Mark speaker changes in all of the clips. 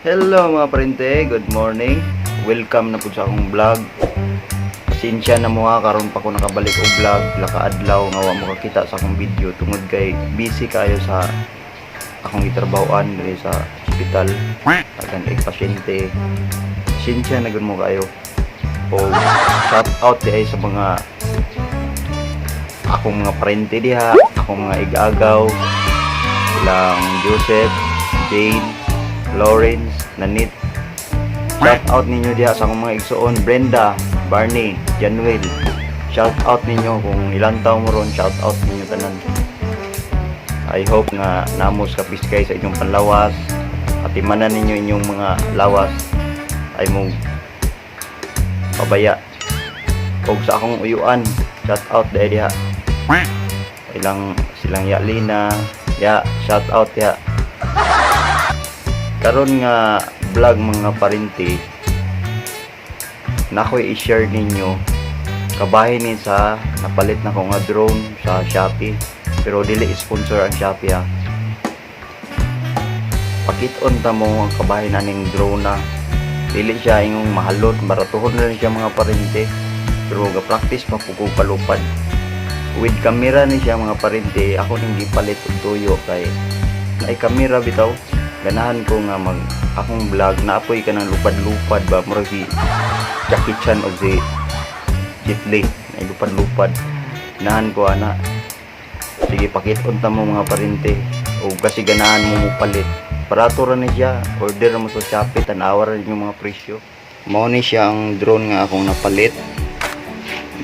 Speaker 1: Hello mga parente, good morning. Welcome na po sa akong vlog. Pasensya na mo ha, karon pa ko nakabalik og vlog. Lakaadlaw nga wa mo kakita sa akong video tungod kay busy kayo sa akong gitrabahoan diri sa ospital. Tagan ig pasyente. Pasensya na gud mo kayo. O shout out di sa mga akong mga parente diha, akong mga igagaw, ilang Joseph, Jane, Lawrence, Nanit. Shout out ninyo diha sa akong mga igsuon, Brenda, Barney, Januel. Shout out ninyo kung ilang taon mo ron, shout out ninyo tanan. I hope nga namos kapis kayo sa inyong panlawas. At imanan ninyo inyong mga lawas ay mong pabaya. Og sa akong uyuan, shout out dahil diha. Ilang silang Yalina, shout out ya. Karon nga vlog mga parente, na ako'y i-share ninyo kabahin ni sa napalit na ko nga drone sa Shopee, pero dili sponsor ang Shopee ha. Pakiton ta mo ang kabahin aning drone na dili siya ingong mahalot, baratuhon na rin siya mga parente, pero ga practice mapugog palupad with camera ni siya mga parente. Ako ning gipalit og tuyo kay ay camera bitaw. Ganahan ko nga mag akong vlog naapoy ka ng lupad-lupad ba murag si Jackie Chan o si Jet Li na lupad-lupad. Ganahan ko ana. Sige pakiton ta mo mga parente o kasi ganahan mo palit. Barato ra ni siya, order mo sa Shopee, tanawa ra yung mga presyo. Mao ni siya ang drone nga akong napalit.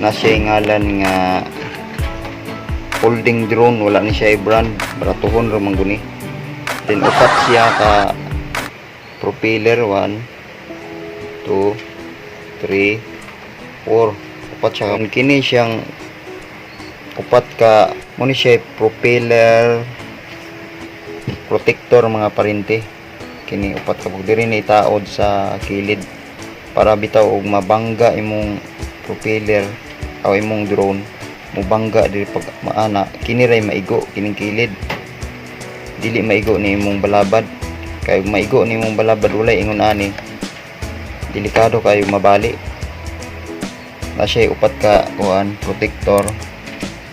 Speaker 1: Na siya ngalan nga folding drone, wala ni siya brand, baratuhon ra man guni. Then upat siya ka propeller, 1 2 3 4, upat siya kini siyang upat ka mo ni siya propeller protector mga parente. Kini upat ka diri ni taod sa kilid para bitaw og mabangga imong propeller o imong drone, mubangga diri pag maana kini ray maigo kining kilid, dili maigo ni imong balabad. Kay maigo ni imong balabad ulay ingon ani delikado kayo mabali. Na siya upat ka kuan protector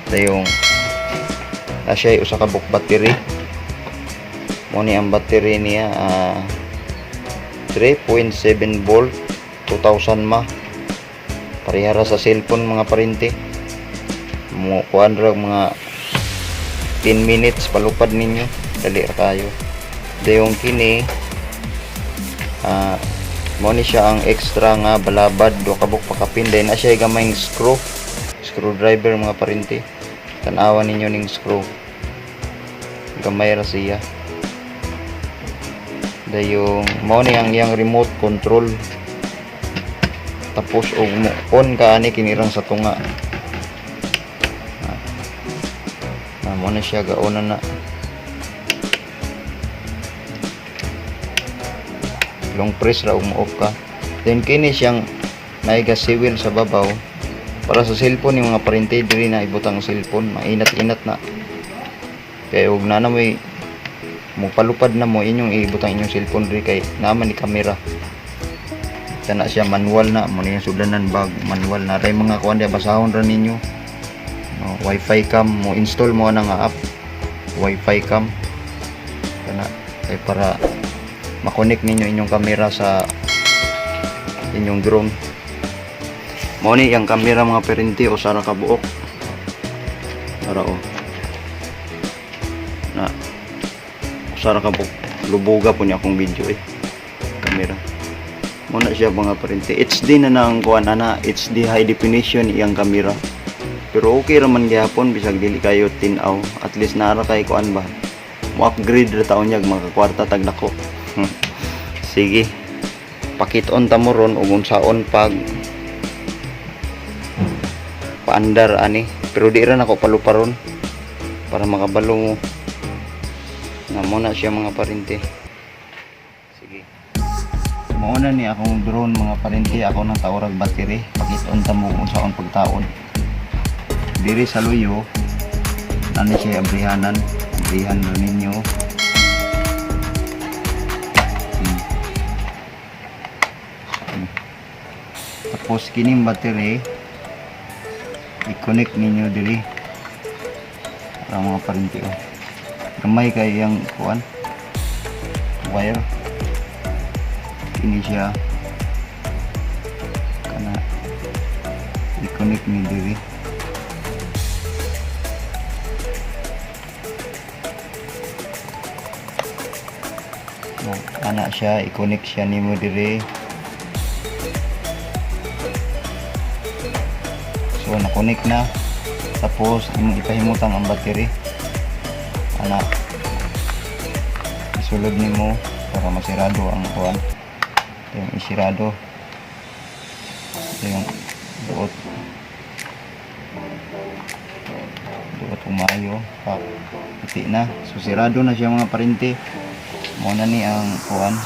Speaker 1: dayong na siya usa ka buk battery. Mo ni ang battery niya 3.7 volt 2000 mAh, parehara sa cellphone mga parente. Mo kuan ra mga 10 minutes palupad ninyo, dali ra kayo. Dayong kini mo ni siya ang extra nga balabad, do kabuk pakapin din na siya gamayng screwdriver mga parente. Tan-awa ninyo ning screw, gamay ra siya. Dayong mo ni ang iyang remote control, tapos og on ka ani kinirang sa tunga. Mo na siya gaonan na. Long press ra mo-off ka. Then kini siyang naiga siwil sa babaw para sa cellphone yung mga parente diri na ibutang cellphone, mainat-inat na. Kaya og na may mo palupad na mo inyong ibutang inyong cellphone diri kay naman ni camera. Kana siya manual na mo ni sudanan bag manual na ray mga kuan dia basahon ra ninyo. Wi-Fi cam mo install mo na nga app, Wi-Fi cam kana ay para makonek ninyo inyong camera sa inyong drone. Mo ni yang camera mga parente o sara ka buok para na usara ka buok lubuga po niya akong video camera. Mo na siya mga parente, HD na nang kuan ana, HD high definition iyang camera. Pero okay raman gyapon bisag dili kayo tinaw, at least nara kay kuan ba mo upgrade ra taon yag mga kwarta tag nako. Sige pakiton ta mo ron ug unsaon pag paandar ani, pero di ra nako paluparon para makabalo mo na mo na siya mga parente. Sige mao na ni akong drone mga parente, ako nang taurag battery. Pakiton ta mo unsaon pagtaon diri sa luyo. Nani siya abrihan rin ninyo. Tapos kining battery i-connect ninyo diri para mga parinti oh. Gamay kay yang kuan wire. Ini siya kana i-connect ni diri. Ana siya i-connect siya nimo diri. So na-connect na. Tapos imong ipahimutang ang battery. Ana isulod nimo para masirado ang kuan. Ito yung isirado. Ito yung duot. Duot umayo. Pati na. So sirado na siya mga parinti. Muna ni ang kuan.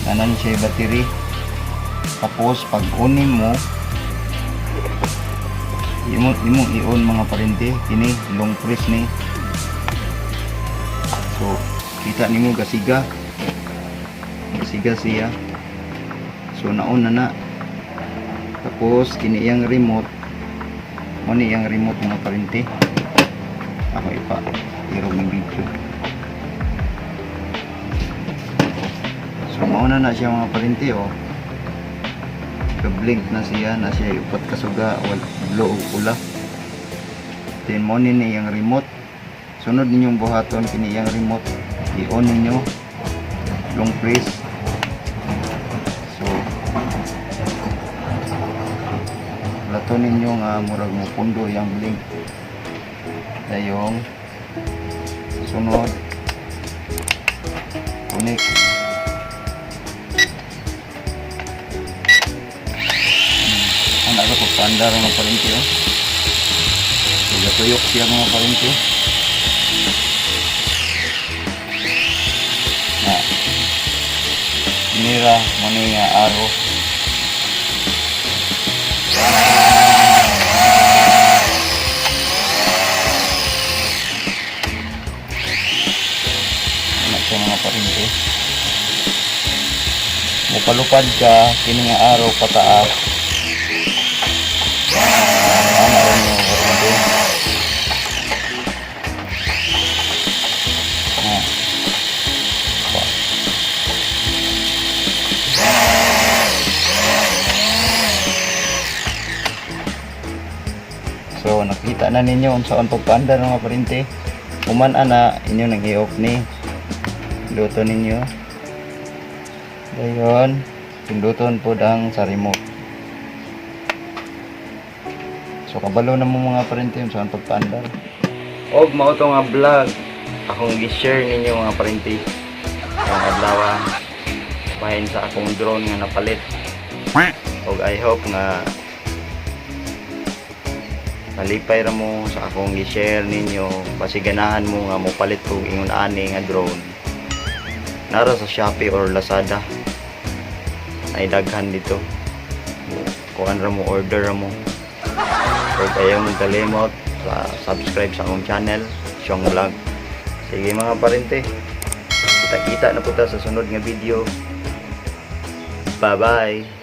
Speaker 1: Nanan siya yung battery. Tapos pag unin mo imong i-on mga parinti. Kini long press ni. So kita nimo gasiga siya. So naon na. Tapos kini yang remote mo ni yang remote mga parinti. Ako ipa irog ng video. So mauna na siya mga parinti oh. Ka-blink na siya upat kasuga blue og pula. Then mo ni yang remote. Sunod ninyong buhaton kini yang remote. I-on ninyo long press. So lato ninyo nga murag mo pundo yang blink. Dayong sunod connect. Ang ako po standar mga parinti oh. So tuyok siya mga parinti. Nira mani nga aro. Anak siya mga parinti. Mupalupad ka kini nga aro pataas. Ano rin yung parinti. So nakita na ninyo unsaon pagpaandar mga parinti. Human ana inyo nang i-off ni luto ninyo. Dayon pinduton po ang sa remote. So kabalo na mo mga parinti unsaon pagpaandar. Og mao to nga vlog akong gi-share ninyo mga parinti. Ang adlaw bahin sa akong drone nga napalit. Og I hope nga nalipay ra mo sa akong i-share ninyo pasiganahan mo nga mopalit og ingon ani nga drone nara sa Shopee or Lazada ay daghan dito kuan ra mo order ra mo o ayaw mong kalimot sa subscribe sa akong channel Syong Vlog. Sige mga parinti, kita-kita na po ta sa sunod nga video. Bye bye.